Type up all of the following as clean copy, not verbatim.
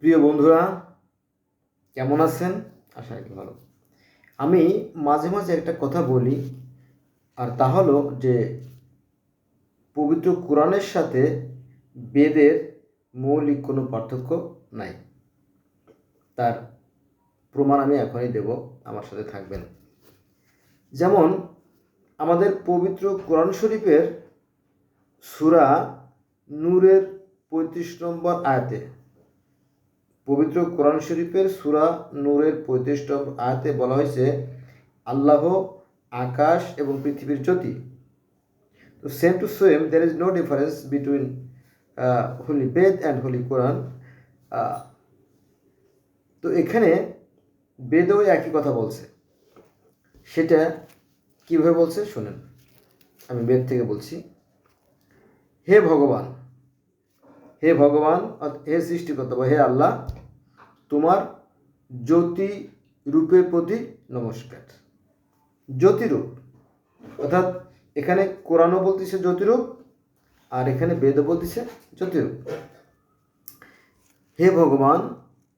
প্রিয় বন্ধুরা, কেমন আছেন? আশা রাখি ভালো। আমি মাঝে মাঝে একটা কথা বলি, আর তা হলো যে পবিত্র কোরআনের সাথে বেদের মৌলিক কোনো পার্থক্য নাই। তার প্রমাণ আমি এখনই দেব, আমার সাথে থাকবেন। যেমন আমাদের পবিত্র কোরআন শরীফের সূরা নূরের ৩৫ নম্বর আয়াতে, পবিত্র কোরআন শরীফের সূরা নূরের ৩৫ নম্বর আয়াতে বলা হয়েছে আল্লাহ আকাশ এবং পৃথিবীর জ্যোতি। তো same to same, there is no difference between holy Veda and holy Quran. তো এখানে বেদও একই কথা বলছে। সেটা কীভাবে বলছে শোনেন, আমি বেদ থেকে বলছি। হে ভগবান, হে ভগবান, হে সৃষ্টিকর্তা বা হে আল্লাহ, তোমার জ্যোতি রূপের প্রতি নমস্কার। জ্যোতিরূপ অর্থাৎ এখানে কোরআনও বলতেছে জ্যোতিরূপ, আর এখানে বেদও বলতেছে জ্যোতিরূপ। হে ভগবান,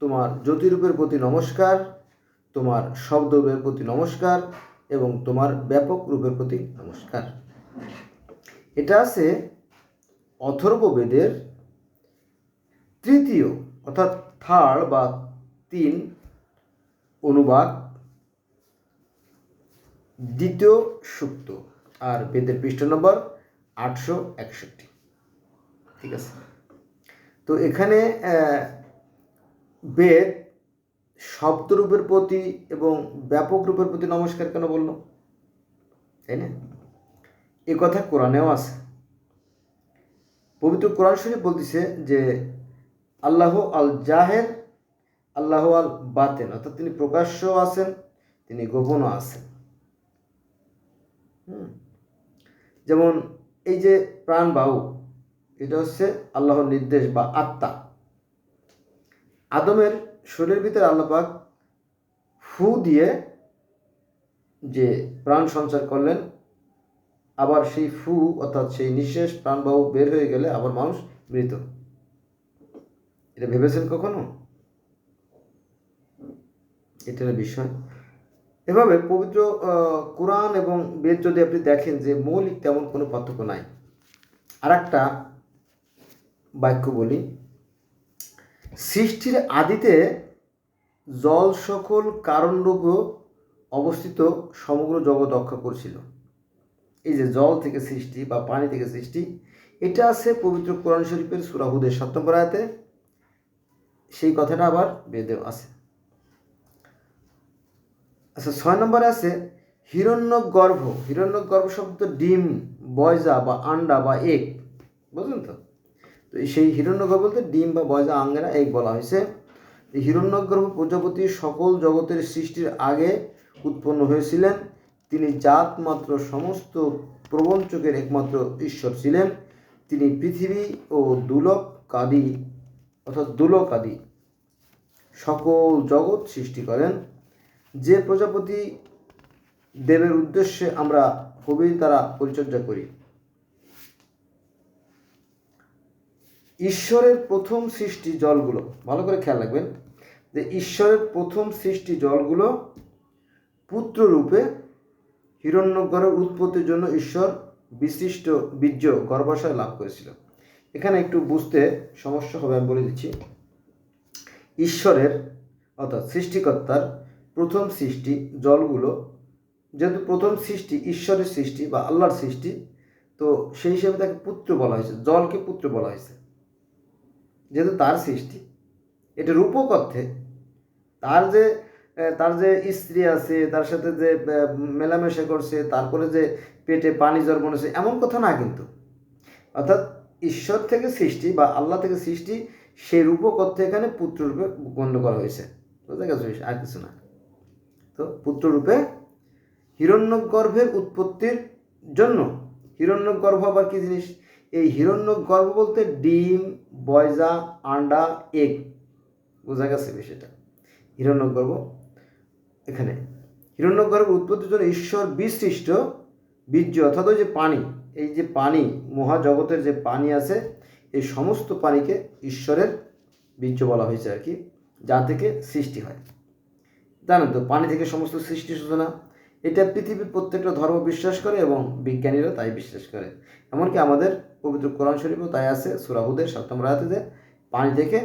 তোমার জ্যোতিরূপের প্রতি নমস্কার, তোমার শব্দরূপের প্রতি নমস্কার এবং তোমার ব্যাপক রূপের প্রতি নমস্কার। এটা আছে অথর্ববেদের তৃতীয় অর্থাৎ থার্ড বা 3 অনুবাদ, দ্বিতীয় সূক্ত, আর বেদের পৃষ্ঠ নম্বর 861। ঠিক আছে। তো এখানে বেদ শব্দরূপের প্রতি এবং ব্যাপক রূপের প্রতি নমস্কার কেন বলল, তাই না? এ কথা কোরআনেও আছে। পবিত্র কোরআন শরীফ বলতেছে যে আল্লাহ আল জাহের, আল্লাহ আল বাতেন, অর্থাৎ তিনি প্রকাশ্য আছেন, তিনি গোপনও আছেন। যেমন এই যে প্রাণবায়ু, এটা হচ্ছে আল্লাহর নির্দেশ বা আত্মা। আদমের শরীরের ভিতরে আল্লাহ পাক ফু দিয়ে যে প্রাণ সঞ্চার করলেন, আবার সেই ফু অর্থাৎ সেই নিঃশেষ প্রাণবায়ু বের হয়ে গেলে আবার মানুষ মৃত। এটা ভেবেছেন কখনো? এটার বিষয়। এভাবে পবিত্র কোরআন এবং বেদ যদি আপনি দেখেন যে মৌলিক তেমন কোনো পার্থক্য নাই। আর একটা বাক্য বলি, সৃষ্টির আদিতে জল সকল কারণরূপে অবস্থিত সমগ্র জগৎ রক্ষা করছিল। এই যে জল থেকে সৃষ্টি বা পানি থেকে সৃষ্টি, এটা আছে পবিত্র কোরআন শরীফের সূরা হুদের 7 নম্বর আয়াতে। সেই কথাটা আবার বেদেও আছে। আচ্ছা, 6 নম্বরে আছে হিরণ্যগর্ভ। হিরণ্যগর্ভ শব্দ ডিম, বয়জা বা আন্ডা বা এগ, বুঝলেন তো? তো সেই হিরণ্যগর্ভ বলতে ডিম বা বয়জা, আঙ্গেরা, এগ বলা হয়েছে। এই হিরণ্যগর্ভ প্রজাপতি সকল জগতের সৃষ্টির আগে উৎপন্ন হয়েছিলেন। তিনি জাতমাত্র সমস্ত প্রবঞ্চকের একমাত্র ঈশ্বর ছিলেন। তিনি পৃথিবী ও দুলকাদি অর্থাৎ দুলকাদি সকল জগৎ সৃষ্টি করেন। যে প্রজাপতি দেবের উদ্দেশ্যে আমরা কবির দ্বারা পরিচর্যা করি। ঈশ্বরের প্রথম সৃষ্টি জলগুলো, ভালো করে খেয়াল রাখবেন যে ঈশ্বরের প্রথম সৃষ্টি জলগুলো পুত্ররূপে হিরণ্যগর্ভের উৎপত্তির জন্য ঈশ্বর বিশিষ্ট বীর্য গর্ভাশয় লাভ করেছিল। এখানে একটু বুঝতে সমস্যা হবে, আমি বলে দিচ্ছি। ঈশ্বরের অর্থাৎ সৃষ্টিকর্তার প্রথম সৃষ্টি জলগুলো, যেহেতু প্রথম সৃষ্টি ঈশ্বরের সৃষ্টি বা আল্লাহর সৃষ্টি, তো সেই হিসেবে তাকে পুত্র বলা হয়েছে, জলকে পুত্র বলা হয়েছে, যেহেতু তার সৃষ্টি। এটা রূপক অর্থে তার যে স্ত্রী আছে, তার সাথে যে মেলামেশা করছে, তারপরে যে পেটে পানি জন্মেছে, এমন কথা না কিন্তু। অর্থাৎ ঈশ্বর থেকে সৃষ্টি বা আল্লাহ থেকে সৃষ্টি, সেই রূপক অর্থে এখানে পুত্ররূপে গণ্য করা হয়েছে। বুঝতে গেছে? আর কিছু না। তো পুত্ররূপে হিরণ্যগর্ভের উৎপত্তির জন্য, হিরণ্যগর্ভ আবার কি জিনিস? এই হিরণ্যগর্ভ বলতে ডিম, বয়জা, আন্ডা, এগ, বোঝা গেছে বিষয়টা? হিরণ্যগর্ভ, এখানে হিরণ্যগর্ভের উৎপত্তির জন্য ঈশ্বর বিশিষ্ট বীর্য অর্থাৎ ওই যে পানি, এই যে পানি, মহাজগতের যে পানি আছে, এই সমস্ত পানিকে ঈশ্বরের বীর্য বলা হয়েছে আর কি, যা থেকে সৃষ্টি হয়। জানেন তো পানি থেকে সমস্ত সৃষ্টি সূচনা, এটা পৃথিবীর প্রত্যেকটা ধর্ম বিশ্বাস করে এবং বিজ্ঞানীরা তাই বিশ্বাস করে। এমনকি আমাদের পবিত্র কোরআন শরীফেও তাই আছে, সূরা হুদের 7 নম্বর আয়াতে যে পানি থেকে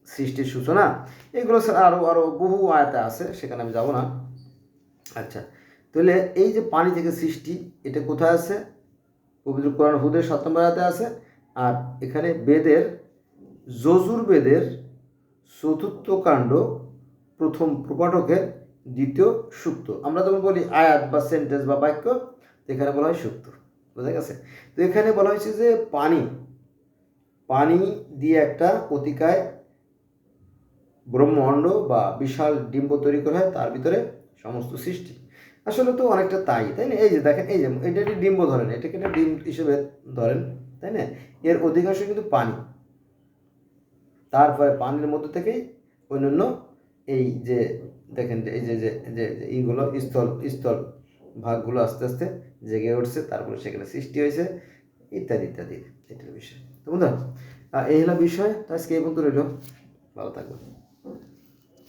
সৃষ্টির সূচনা। এগুলো আরও আরও বহু আয়াতে আছে, সেখানে আমি যাব না। আচ্ছা, তাহলে এই যে পানি থেকে সৃষ্টি, এটা কোথায় আছে? পবিত্র কোরআন হুদের 7 নম্বর আয়াতে আছে। আর এখানে বেদের যজুর্বেদের 4th কাণ্ড 1ম প্রপাঠকের 2য় সূক্ত। আমরা যখন বলি আয়াত বা সেন্টেন্স বা বাক্য, এখানে বলা হয় সূক্ত। বোঝা গেছে? তো এখানে বলা হয়েছে যে পানি দিয়ে একটা অতিকায় ব্রহ্মাণ্ড বা বিশাল ডিম্ব তৈরি করা হয়, তার ভিতরে সমস্ত সৃষ্টি। আসলে তো অনেকটা তাই না? এই যে দেখেন, এই যে এটা একটি ডিম্ব ধরেন, এটাকে একটা ডিম হিসেবে ধরেন, তাই না? এর অধিকাংশ কিন্তু পানি। তারপরে পানির মধ্যে থেকেই অন্যান্য এই যে দেখেন এই যে যে যে এইগুলো স্থল ভাগগুলো আস্তে আস্তে জেগে উঠছে, তারপরে সেখানে সৃষ্টি হয়েছে, ইত্যাদি ইত্যাদি। এটার বিষয় তো বন্ধুরা, এই হলো বিষয়। তো আজকে এই পর্যন্ত রইল। ভালো থাকবেন।